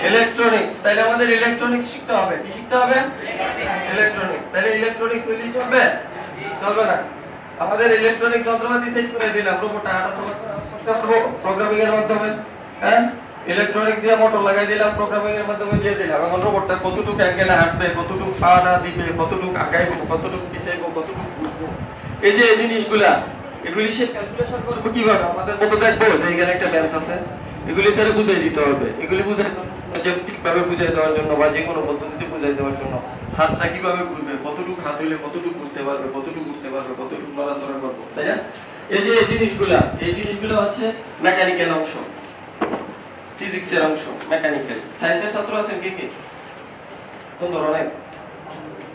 Electronics, তাহলে আমাদের electronics শিখতে হবে। কি শিখতে হবে? ইলেকট্রনিক্স। তাহলে ইলেকট্রনিক্স হইলেই চলবে? চলবে না। আমাদের ইলেকট্রনিক যন্ত্রপাতি সেট করে দিলাম, রোবটটা হাঁটা চলা করতে পারবো প্রোগ্রামিং এর মাধ্যমে। হ্যাঁ, ইলেকট্রনিক দিয়ে মোটর লাগাই দিলাম, প্রোগ্রামিং এর মাধ্যমে দিয়ে দিলাম। এখন রোবটটা কতটুকু অ্যাঙ্গেলে হাঁটবে, কতটুকু পাওয়া দিবে, কতটুকু আগাইবো, কতটুকু পিছাইবো, কতটুকু ঘুরবো, এই যে এই জিনিসগুলা, এগুলি সে ক্যালকুলেশন করবো কিভাবে? আমাদের মতো দেখবো যে এখানে একটা ব্যালেন্স আছে, এগুলি তারা বুঝাই দিতে হবে। এগুলি বুঝাই ঠিকভাবে বুঝাই দেওয়ার জন্য বা যে কোনো পদ্ধতিতে বুঝাই দেওয়ার জন্য হাতটা কিভাবে ঘুরবে, কতটুকু হাত হইলে কতটুকু ঘুরতে পারবে, কতটুকু ঘুরতে পারবে, কতটুকু নড়াচড়া করবো, তাই না? এই যে এই জিনিসগুলা হচ্ছে মেকানিক্যাল অংশ, ফিজিক্সের অংশ, মেকানিক্যাল। সায়েন্সের ছাত্র আছেন কে কে? কোন ধরনের?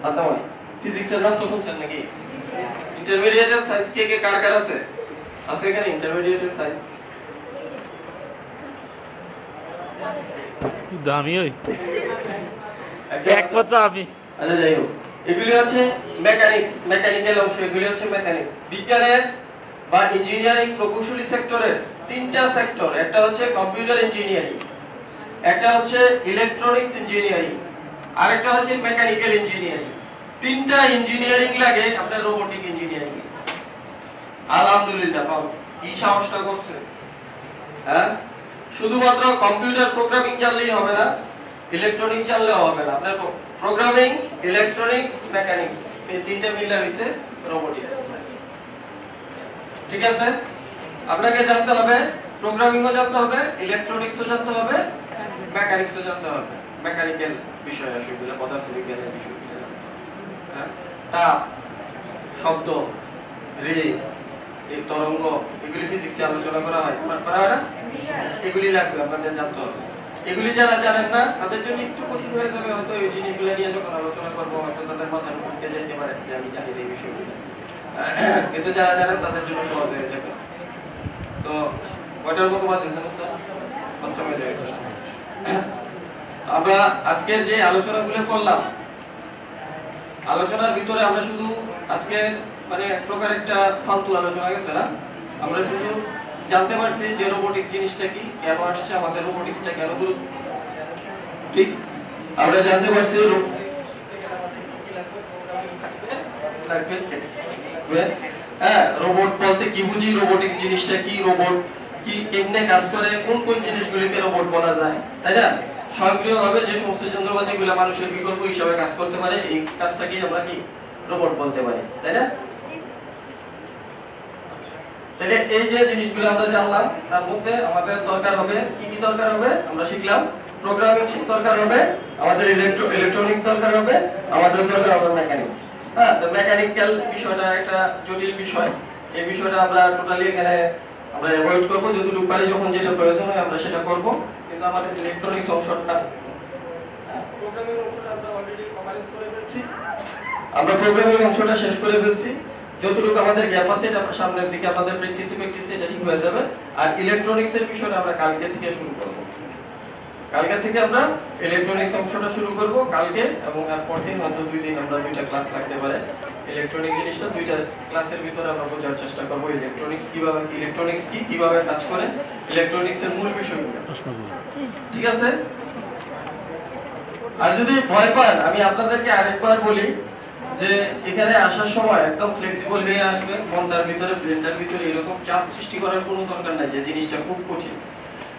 আতামাই ফিজিক্সের নাম তো শুনছেন নাকি? ইন্টারমিডিয়েটের সায়েন্স কে কে কার কার আছে? আছে এখানে ইন্টারমিডিয়েটের সায়েন্স? দামি ওই একমাত্র আমি। আচ্ছা যাই হোক, এগুলি হচ্ছে মেকানিক্স, মেকানিক্যাল অংশ, এগুলি হচ্ছে মেকানিক্স। বিজ্ঞানের বা ইঞ্জিনিয়ারিং প্রকৌশলী সেক্টরের তিনটা সেক্টর, একটা হচ্ছে কম্পিউটার ইঞ্জিনিয়ারিং, একটা হচ্ছে ইলেকট্রনিক্স ইঞ্জিনিয়ারিং, আরেকটা হচ্ছে মেকানিক্যাল ইঞ্জিনিয়ারিং। তিনটা ইঞ্জিনিয়ারিং লাগে আপনার রোবোটিক ইঞ্জিনিয়ারিং। আলহামদুলিল্লাহ, কি সাহসটা করছে! হ্যাঁ, শুধুমাত্র কম্পিউটার প্রোগ্রামিং জানলেই হবে না, ইলেকট্রনিক্স জানলেও হবে না। আপনার প্রোগ্রামিং, ইলেকট্রনিক্স, মেকানিক্স, এই তিনটা মিলে হইছে রোবোটিক্স। ঠিক আছে? আপনাকে জানতে হবে, প্রোগ্রামিংও জানতে হবে, ইলেকট্রনিক্সও জানতে হবে, মেকানিক্সও জানতে হবে। মেকানিক্যাল বিষয় আসলে পদার্থবিজ্ঞানের বিষয়গুলো। হ্যাঁ, তাপ, শব্দ, রে, এই তরঙ্গ, এগুলি ফিজিক্সে আলোচনা করা হয় না? এগুলি লাগবে, আপনাদের জানতে হবে। এগুলি যারা জানেন না তাদের জন্য একটু কঠিন হয়ে যাবে, হয়তো এই জিনিসগুলো নিয়ে যখন আলোচনা করবো হয়তো তাদের মাথায় ঢুকে যেতে পারে যে আমি জানি এই বিষয়গুলো, কিন্তু যারা জানেন তাদের জন্য সহজ হয়ে যাবে। তো কয়টার মতো বাজে জানেন স্যার? আমরা আজকের যে আলোচনাগুলো করলাম, আলোচনার ভিতরে আমরা শুধু আজকে মানে এক প্রকার একটা ফালতু আলোচনা গেছে না, আমরা শুধু জানতে পারছি যে রোবোটিক্স জিনিসটা কি, কেন আসছে, আমাদের রোবোটিক্সটা কেন গুরুত্ব, ঠিক? আমরা জানতে পারছি হ্যাঁ, রোবট বলতে কি বুঝি, রোবোটিক্স জিনিসটা কি, রোবট কি, কেমনে কাজ করে, কোন কোন জিনিসগুলিকে রোবট বলা যায়, তাই না? স্বয়ংক্রিয়ভাবে যে সমস্ত যন্ত্রপাতিগুলো মানুষের বিকল্প হিসাবে কাজ করতে পারে, এই কাজটাকে আমরা কি রোবট বলতে পারি, তাই না? তাহলে এই যে জিনিসগুলো আমরা জানলাম, তার মধ্যে আমাদের দরকার হবে কি কি দরকার হবে? আমরা শিখলাম প্রোগ্রামিং দরকার হবে, আমাদের ইলেকট্রনিক্স দরকার হবে, আমাদের দরকার হবে মেকানিক্স। হ্যাঁ, তো মেকানিক্যাল বিষয়টা একটা জটিল বিষয়, এই বিষয়টা আমরা টোটালি এখানে আমরা অ্যাভয়েড করব, যতটুকু পারি যখন যেটা প্রয়োজন হয় আমরা সেটা করব। কিন্তু আমাদের ইলেকট্রনিক্স অংশটা, প্রোগ্রামিং অংশটা আমরা অলরেডি কভারেজ করে ফেলছি, আমরা প্রোগ্রামিং অংশটা শেষ করে ফেলছি। যতটুকু আমাদের গ্যাপ আছে এটা সামনের দিকে আমাদের প্র্যাকটিসে এটা ঠিক হয়ে যাবে। আর ইলেকট্রনিক্স এর বিষয়টা আমরা কালকে থেকে শুরু করব। কালকে থেকে আমরা ইলেকট্রনিক্স অংশটা শুরু করব কালকে, এবং এরপর দিন হয়তো 2 দিন আমরা 2টা ক্লাস রাখতে পারে। ইলেকট্রনিক্স জিনিসটা 2টা ক্লাসের ভিতরে আমরা বোঝার চেষ্টা করব, ইলেকট্রনিক্স কিভাবে, ইলেকট্রনিক্স কি, কিভাবে কাজ করে, ইলেকট্রনিক্স এর মূল বিষয়গুলো। ঠিক আছে? আর যদি ভয় পান, আমি আপনাদেরকে আরেকবার বলি যে এখানে আসার সময় একদম ফ্লেক্সিবল হয়ে আসবে, মনটার ভিতরে, ব্রেনটার ভিতরে এরকম চাপ সৃষ্টি করার কোনো দরকার নাই যে জিনিসটা খুব কঠিন।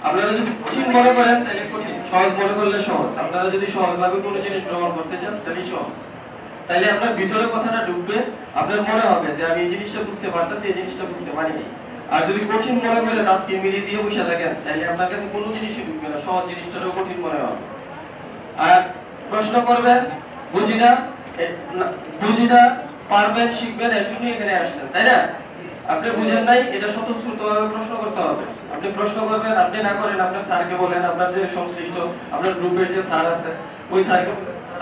আপনারা যদি কঠিন মনে করেন তাহলে কঠিন, সহজ মনে করলে সহজ। আপনারা যদি সহজভাবে কোনো জিনিস গ্রহণ করতে চান তাহলে সহজ, তাইলে আপনার ভিতরে কথাটা ঢুকবে, আপনার মনে হবে যে আমি এই জিনিসটা বুঝতে পারতেছি, এই জিনিসটা বুঝতে পারিনি। আর যদি কঠিন মনে করে দাঁত কেমিয়ে দিয়ে বসে থাকেন তাহলে আপনার কাছে কোনো জিনিসই ঢুকবে না, সহজ জিনিসটারও কঠিন মনে হবে। আর প্রশ্ন করবেন, বুঝি না, পারবেন, শিখবেন, এর জন্য এখানে আসছেন, তাই না? আপনি বুঝেন নাই, এটা স্বতঃস্ফূর্তভাবে প্রশ্ন করতে হবে। আপনি প্রশ্ন করবেন, আপনি না করেন আপনার স্যারকে বলেন, আপনার যে সংশ্লিষ্ট আপনার গ্রুপের যে স্যার আছে ওই স্যারকে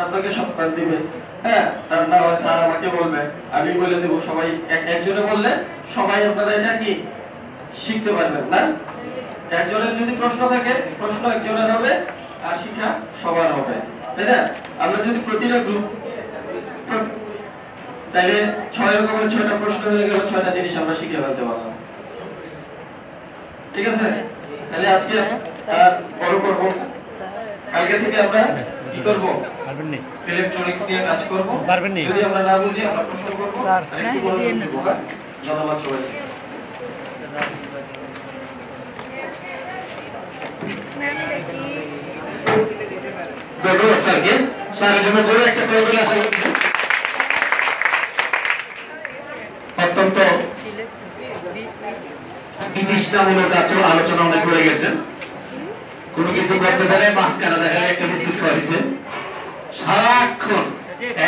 আপনাকে সপ্তাহ দিবে। হ্যাঁ, তার না হয় স্যার আমাকে বলবে, আমি বলে দেবো, সবাই একজনে বললে সবাই আপনারা এটা কি শিখতে পারবেন না? একজনের যদি প্রশ্ন থাকে, প্রশ্ন একজনের হবে আর শিক্ষা সবার হবে, তাই না? আমরা যদি প্রতিটা গ্রুপ, তাহলে 6 রকমের 6টা প্রশ্ন হয়ে গেল, 6টা জিনিস আমরা শিখে ফেলতে পারলাম। ঠিক আছে? তাহলে আজকে বড় করব, কালকে থেকে আমরা কি করব ইলেকট্রনিক্স নিয়ে কাজ করব যদি আমরা না বুঝি আমরা প্রশ্ন করব স্যার ধন্যবাদ সবাইকে ধন্যবাদ স্যারকে স্যারের জন্য জোরে একটা প্রয়োজন আশা করছি অত্যন্ত বিনিষ্টামূলক আলোচনা অনেক করে গেছেন কোনো কিছু করতে পারে মাঝখানে দেখা একটা মিছিল করেছে সারাক্ষণ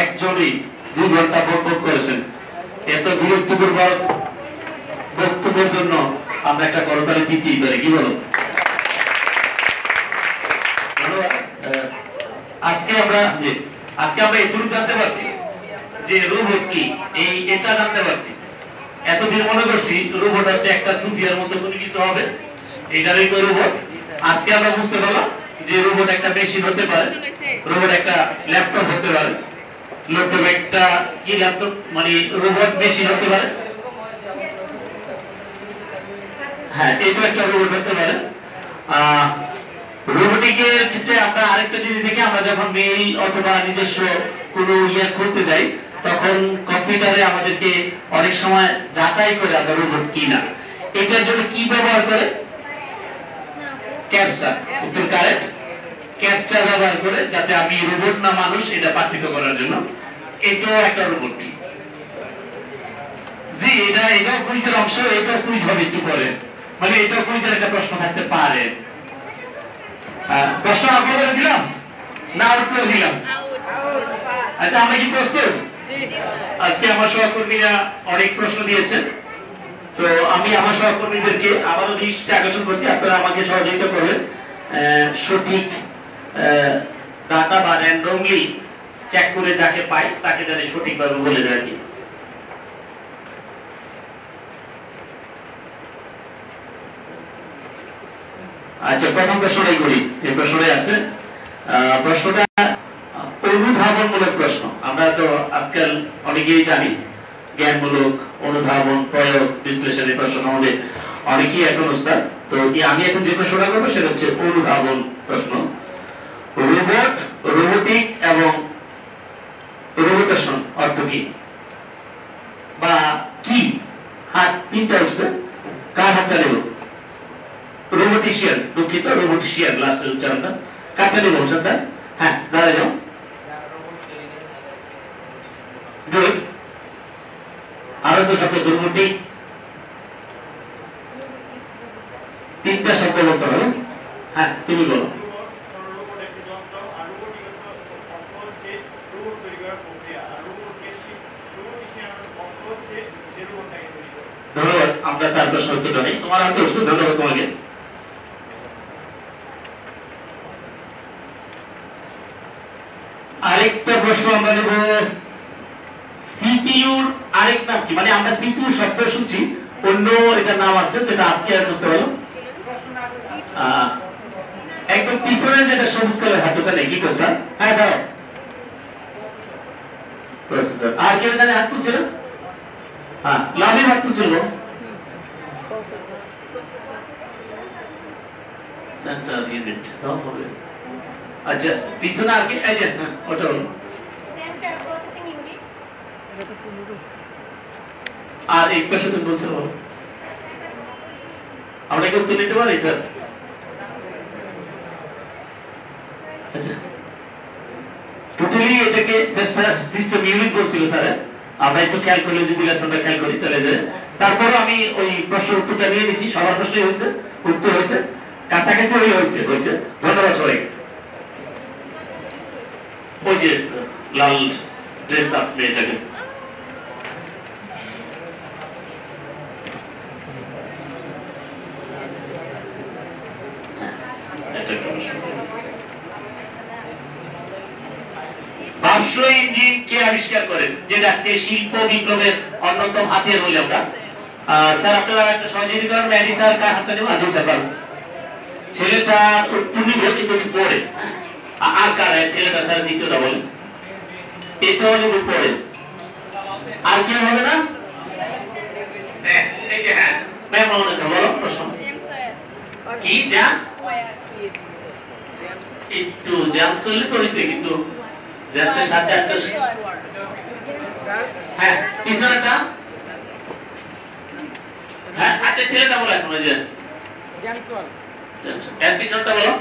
একজনই 2 ঘন্টা বকবক করেছেন এত বিরক্তিকর বক্তব্যের জন্য আমরা একটা করতালি দিতেই পারি কি বলো আজকে আমরা এটুকু জানতে পারছি যে রোবট কি এটা জানতে পারছি এতদিন মনে করছি রোবট হচ্ছে একটা সুফিয়ার মতো কোনো কিছু হবে এটারই তো রোবট আজকে আমরা বুঝতে পারলাম যে রোবট একটা মেশিন হতে পারে রোবট একটা ল্যাপটপ হতে পারে ল্যাপটপ একটা কি ল্যাপটপ মানে রোবট মেশিন হতে পারে হ্যাঁ এটা একটা রোবট হতে পারে রোবটিকের ক্ষেত্রে আমরা আরেকটা জিনিস দেখি আমরা যখন মেইল অথবা নিজস্ব কোনো করতে যাই তখন কম্পিউটারে আমাদেরকে অনেক সময় যাচাই করে আমরা রোবট কিনা এটার জন্য কি ব্যবহার করে ক্যাপচা উত্তর কারেক্ট ক্যাপচা ব্যবহার করে যাতে আমি রোবট না মানুষ এটা পার্থক্য করার জন্য এটাও একটা রোবট জি এটা কুইজের অংশ এটা কুইজ হবে একটু পরে মানে এটা কুইজের একটা প্রশ্ন থাকতে পারে প্রশ্ন আপনাদের দিলাম না আউট করে দিলাম আচ্ছা আমরা কি প্রস্তুত আজকে আমার সহকর্মীরা অনেক প্রশ্ন দিয়েছেন তো আমি আমার সহকর্মীদেরকে আবারও দৃষ্টি আকর্ষণ করছি আপনারা আমাকে সহযোগিতা করবেন সঠিক ডাটা বা র্যান্ডমলি চেক করে যাকে পাই তাকে যাতে সঠিকভাবে বলে দেয় কি আচ্ছা প্রথম প্রশ্নটাই করি এই প্রশ্নটাই আছে প্রশ্নটা অনুধাবনমূলক প্রশ্ন আমরা তো আজকাল অনেকেই জানি জ্ঞানমূলক অনুধাবন প্রয়োগ বিশ্লেষণের প্রশ্ন আমাদের অনেকেই এখন ওস্তাদ তো আমি এখন যে প্রশ্নটা করবো সেটা হচ্ছে অনুধাবন প্রশ্ন রোবট রোবোটিক এবং রোবোটেশন অর্থ কি বা কি হাত তিনটা হচ্ছে কার হাতটা নেব রোবোটিশিয়ান দুঃখিত রোবোটিশিয়ান লাস্টের উচ্চারণটা কারটা নেব ওটা হ্যাঁ দাঁড়ায় যাও গুড আরো তো শব্দ রোবোটিক তিনটা শব্দ বলতে হবে হ্যাঁ তুমি বলো ধন্যবাদ আমরা তার প্রশ্ন উত্তরটা নেই তোমার হাতে উৎসুক ধন্যবাদ তোমাকে আরেকটা প্রশ্ন আমরা নেব সিপিইউর আরেক নাম কি মানে আমরা সিপিইউ শব্দ শুনছি অন্য এটার নাম আছে যেটা আজকে আর বুঝতে পারলো একদম পিছনের যেটা সবুজ কালার হাতটা নেই কি করছে হ্যাঁ দাও আর কেউ জানে হাত তুলছিল হ্যাঁ লাভের হাত তুলছিল সেন্ট্রাল ইউনিট আচ্ছা পিছনে আর কি এই যে ওটা হলো সেন্ট্রাল প্রসেসিং ইউনিট আর এক পাশে তুমি বলছো বলো আমরা কি উত্তর দিতে পারি স্যার আচ্ছা টোটালি এটাকে সিস্টেম ইউনিট বলছিল স্যার আমরা একটু খেয়াল করলে যদি লেসনটা খেয়াল করি চলে যায় তারপর আমি ওই প্রশ্ন উত্তরটা নিয়ে নিচ্ছি সবার প্রশ্নই হয়েছে উত্তর হয়েছে কাছাকাছি হয়েছে ধন্যবাদ সবাই ওই যে লাল ড্রেস আপ মেয়েটাকে ভাষ্য ইঞ্জিন কে আবিষ্কার করেন যেটা আজকে শিল্প বিপ্লবের অন্যতম হাতিয়ার বলে আমরা স্যার আপনারা একটা সহযোগী করেন ম্যাডি স্যার কার হাতে নেব আজকে স্যার ছেলেটা তুমি কিন্তু পড়ে আর কার ছেলেটা স্যার দ্বিতীয়টা বলেন এটাও যদি পড়ে আর কি হবে না এই যে হ্যাঁ ম্যাম বলো প্রশ্ন কি যা একটু জ্যাম চললে তো হয়েছে, কিন্তু জ্যামতে সাথে একটা হ্যাঁ পিছনেটা হ্যাঁ আচ্ছা ছেলেটা বলো এখন ওই যে এর পিছনটা বলো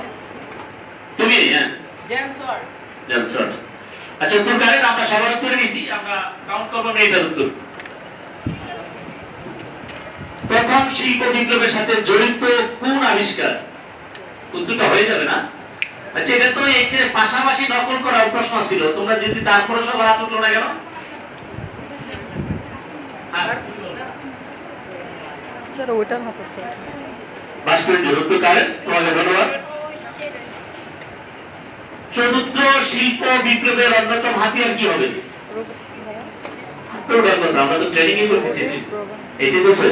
তুমি। হ্যাঁ জ্যামসন। আচ্ছা উত্তর কারেন, আমরা সবার উত্তরে নিছি, আমরা কাউন্ট করবো না এটার উত্তর। প্রথম শিল্প বিপ্লবের সাথে জড়িত কোন আবিষ্কার? উত্তরটা হয়ে যাবে না? আচ্ছা এটা তো এখানে পাশাপাশি নকল করার প্রশ্ন ছিল, তোমরা যদি তারপরে সব হাত উঠলো না কেন? স্যার ওইটার হাত উঠছে। উত্তর কারেন, তোমাকে ধন্যবাদ। চতুর্থ শিল্প বিপ্লবের অন্যতম হাতিয়ার কি হবে? আমরা তো ট্রেনিং এ করতেছি, এটি বলছে।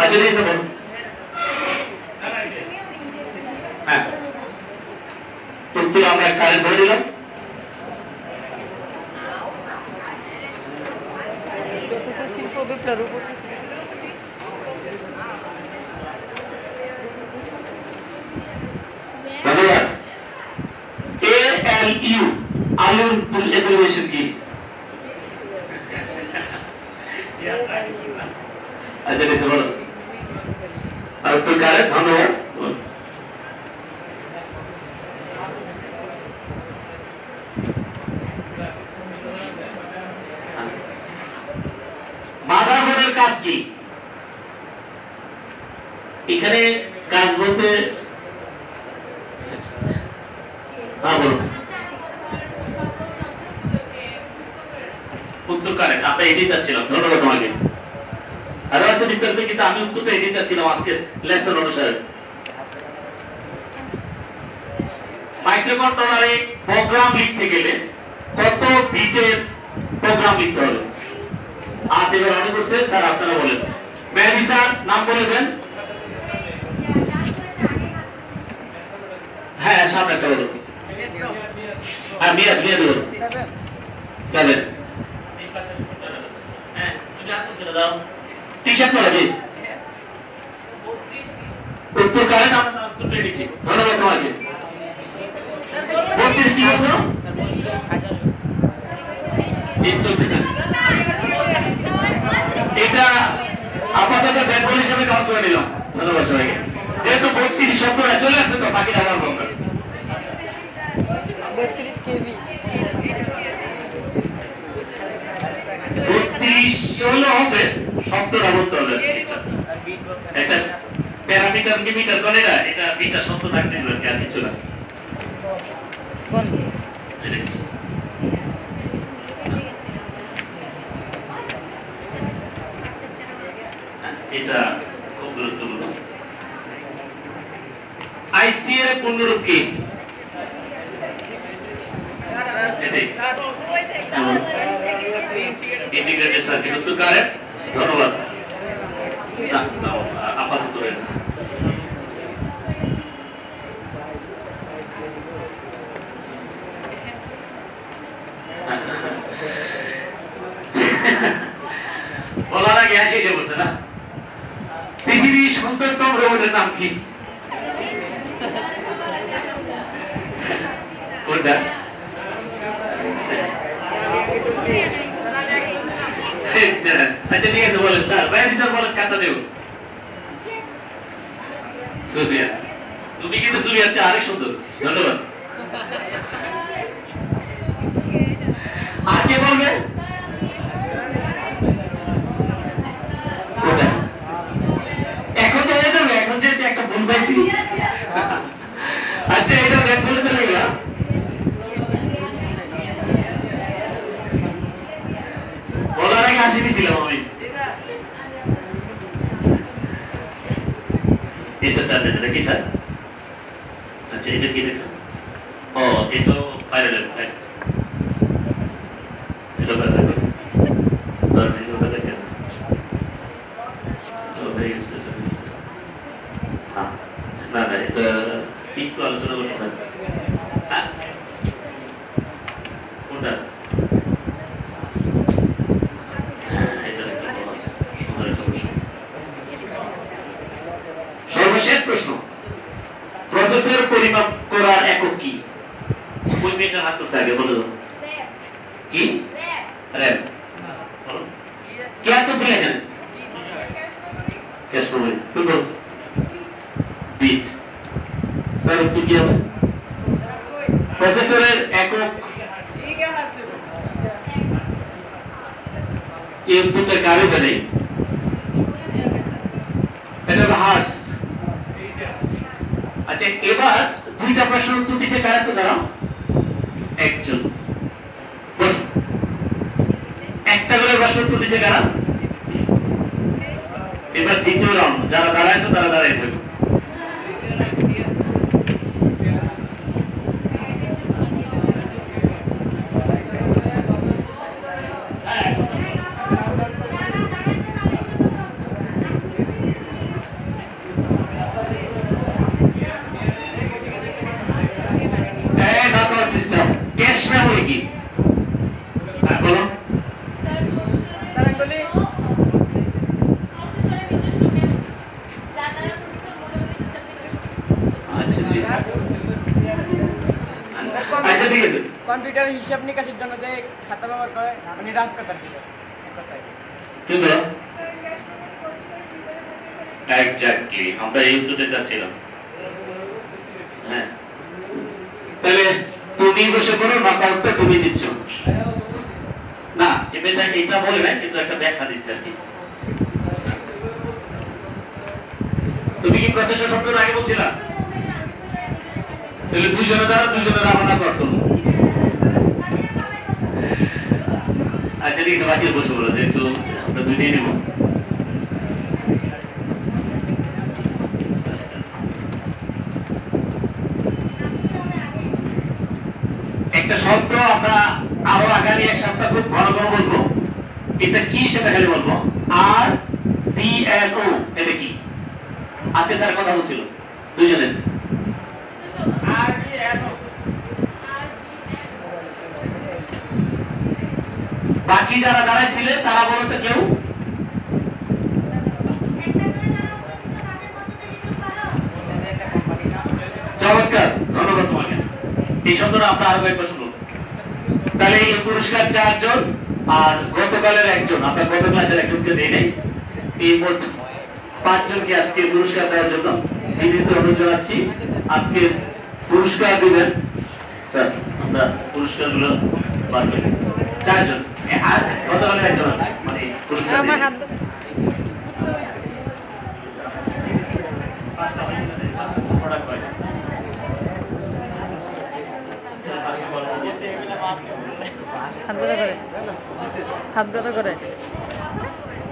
আচ্ছা ঠিক আছে বলুন। হ্যাঁ উত্তর আমরা কারেন্ট ধরে দিলাম। শিল্প বিপ্লব ধন্যবাদ। ALU আলুর অ্যাপ্লিকেশন কি? আচ্ছা ঠিক আছে বলো। আর উত্তর কারেন্ট, ধন্যবাদ। মাদারবোর্ডের কাজ কি? এখানে কাজ বলতে উত্তর কারেন্ট, আমরা এটাই চাচ্ছিলাম। ধন্যবাদ তোমাকে। আরো আছে বিস্তারিত, কিন্তু আমি উত্তরটা এটাই চাচ্ছিলাম আজকে লেসন অনুসারে। মাইক্রোকন্ট্রোলারে প্রোগ্রাম লিখতে গেলে কত বিটের প্রোগ্রাম লিখতে হবে? আজ এবার অনেক করছে স্যার, আপনারা বলেন। মেহদি স্যার নাম বলে দেন। হ্যাঁ সামনে একটা বলুন। হ্যাঁ মিয়াদ বলুন। 7 হ্যাঁ তুমি আপনি চলে যাও। টি-শার্ট পরা জি। উত্তর কারেন্ট, আমরা উত্তর পেয়ে গেছি। ধন্যবাদ তোমাকে। 32 কি বলছো? এটা আপাতত বেঙ্গল হিসেবে কাউন্ট করে নিলাম। ধন্যবাদ সবাইকে। যেহেতু 32 শব্দটা চলে আসছে তো বাকিটা আমার বলবো। 32 কেভি 32 হলে হবে, শব্দটা বলতে হবে। একটা প্যারামিটার কি মিটার করে না, এটা মিটার শব্দ থাকতে হবে আর কিছু না। কোন এটা খুব গুরুত্বপূর্ণ। আইসি এর পূর্ণরূপ কি? Integrated circuit. উত্তর কারেন্ট, ধন্যবাদ। আপাতত বলার আগে এসে বলছে না। পৃথিবীর সুন্দরতম রোবটের নাম কি? কোনটা? আচ্ছা ঠিক আছে বলেন স্যার। বাইরে স্যার বলেন, কাটা দেব। সুফিয়া, তুমি কিন্তু সুফিয়ার চেয়ে আরেক সুন্দর। ধন্যবাদ। আর কে বলবে? এখন তো হয়ে যাবে, এখন যে একটা ভুল পাইছি। আচ্ছা এটা ব্যাক বলে চলে গেলাম। বলার আগে হাসি দিয়েছিলাম আমি। এটা জানেন এটা কি স্যার? আচ্ছা এটা কি দেখছেন? ও এটা প্যারালাল, এটা প্যারালাল। না না এটা একটু আলোচনা করতে হবে। কোনটা? সর্বশেষ প্রশ্ন, প্রসেসর পরিমাপ করার একক কোন মেয়েটার হাত করতে আগে বলো কি র্যাব কে হাত করছিল এখানে ক্যাশ মেমোরি শুনো বিট স্যার উত্তর কি হবে প্রসেসরের একক এই উত্তরটা কারো নেই এটা হলো হার্স আচ্ছা এবার দুইটা প্রশ্নের উত্তর দিছে কারা তো দাঁড়াও একজন একটা করে প্রশ্ন উত্তর দিছে কারা এবার দ্বিতীয় রাউন্ড যারা দাঁড়াইছে তারা দাঁড়াই থাকবে কম্পিউটার হিসাব নিকাশের জন্য যে খাতা ব্যবহার করে মানে ট্রান্সফার করতে কিন্তু এক্স্যাক্টলি আমরা এই উত্তরটা চাচ্ছিলাম হ্যাঁ তাহলে তুমি বসে করো না কাউকে তুমি দিচ্ছ না এটা বলে না কিন্তু একটা ব্যাখ্যা দিচ্ছে আর কি তুমি কি প্রত্যাশা শব্দটা আগে বলছিলা তাহলে দুইজনে দ্বারা দুইজনে রাবণা করতো আচ্ছা ঠিক আছে বাকি বসে বলো যেহেতু আমরা দুইটাই নেব একটা শব্দ আমরা আরো আগামী এক সপ্তাহ খুব ভালো করে বলবো এটা কি সেটা খালি বলবো আর ডি এন ও এটা কি আজকে স্যার কথা বলছিল দুইজনের আর ডি এন ও বাকি যারা দাঁড়াইছিলেন তারা বলতো কেউ চমৎকার ধন্যবাদ তোমাকে এই শব্দটা আমরা আরো একবার শুনবো তাহলে এই পুরস্কার 4 জন আর গতকালের একজন আপনার গত ক্লাসের একজনকে দিয়ে নেই এই মোট 5 জনকে আজকে পুরস্কার দেওয়ার জন্য বিনীত অনুরোধ জানাচ্ছি আজকে পুরস্কার দিবেন স্যার আমরা পুরস্কারগুলো বার করি 4 জন আর গতকালের একজন মানে পুরস্কার আমার হাত হাত ব্যথা করে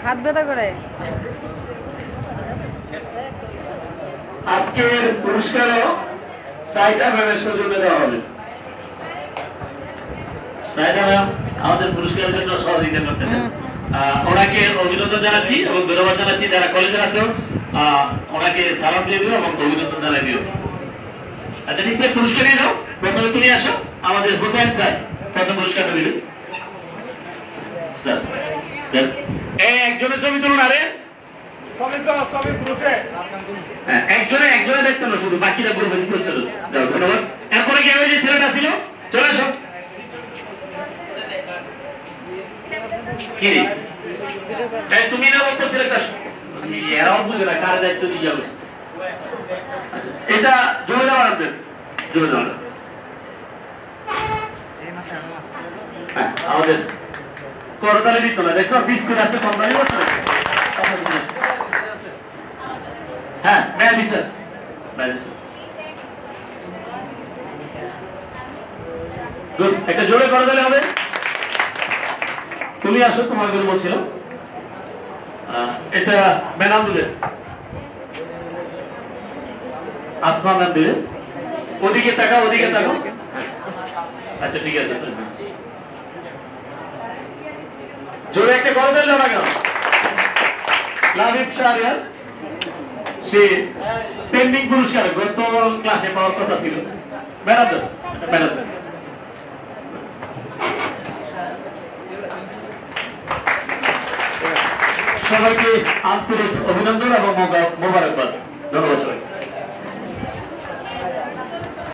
হাত ব্যথা করে আজকের পুরস্কারও সাইদা ম্যামের সৌজন্যে দেওয়া হবে সাইদা ম্যাম আমাদের পুরস্কারের জন্য সহযোগিতা করতেছেন ওনাকে অভিনন্দন জানাচ্ছি এবং ধন্যবাদ জানাচ্ছি যারা কলেজে আছে ওনাকে সালাম দিয়ে দিও এবং অভিনন্দন জানাই দিও আচ্ছা নিশ্চয় পুরস্কার নিয়ে যাও প্রথমে তুমি আসো আমাদের হোসেন স্যার প্রথম পুরস্কারটা দিবেন একজনের ছবি তুলুন আরে একজনে দেখতে না শুধু বাকিরা গ্রুপে চলো যাও ধন্যবাদ এরপরে কি ওই যে ছেলেটা ছিল চলে আসো কি তুমি না বলতো ছেলেটা এরাও বুঝে না কার দায়িত্ব দিয়ে যাবে এটা জমে দেওয়া রাখবেন জমে দেওয়া আমাদের করতালে দিত না দেখছো বিস্কুট আছে কোম্পানি বসে হ্যাঁ ম্যাম স্যার গুড একটা জোরে করে দিলে হবে তুমি আসো তোমার গুলো বলছিল এটা ম্যাডাম দিলেন আসমা ম্যাম দিলেন ওদিকে তাকাও ওদিকে তাকাও আচ্ছা ঠিক আছে জোরে একটা করে দিল না কেন লাভিব শাহরিয়ার সে পেন্ডিং পুরস্কার গত ক্লাসে পাওয়ার কথা ছিল বেড়াতে বেড়াতে সবাইকে আন্তরিক অভিনন্দন এবং মোবারকবাদ ধন্যবাদ সবাই